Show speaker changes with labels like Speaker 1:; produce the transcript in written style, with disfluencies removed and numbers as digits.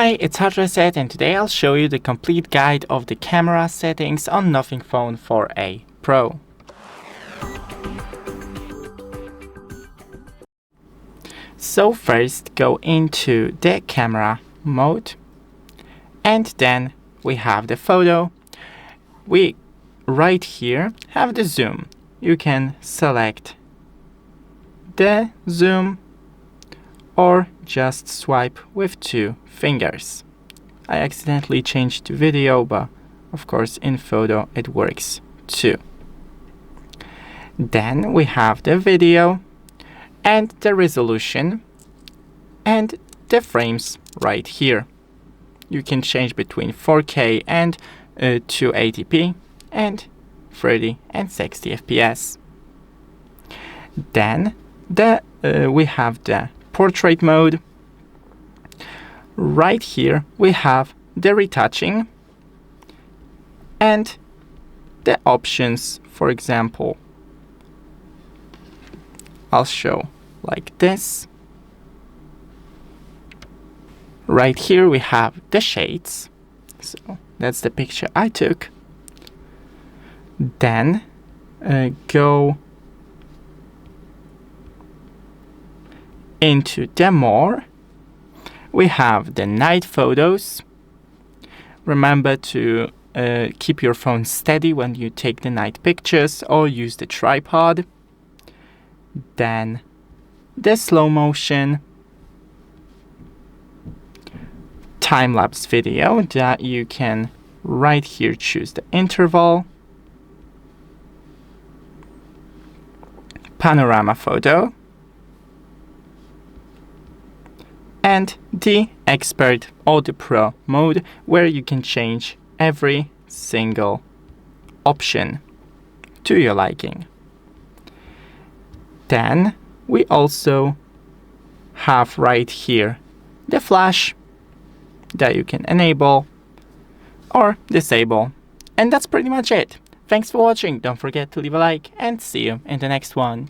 Speaker 1: Hi, it's HotReset, and today I'll show you the complete guide of the camera settings on Nothing Phone 4a Pro. So first go into the camera mode, and then we have the photo. We right here have the zoom. You can select the zoom or just swipe with 2 fingers. I accidentally changed to video, but of course in photo it works too. Then we have the video and the resolution and the frames right here. You can change between 4K and 280p and 30 and 60 FPS. Then we have the portrait mode. Right here we have the retouching and the options. For example, I'll show like this. Right here we have the shades. So that's the picture I took. Then go into the more. We have the night photos. Remember to keep your phone steady when you take the night pictures or use the tripod. Then the slow motion, time-lapse video that you can right here choose the interval, panorama photo, and the Expert or the Pro mode, where you can change every single option to your liking. Then we also have right here the flash that you can enable or disable. And that's pretty much it. Thanks for watching. Don't forget to leave a like and see you in the next one.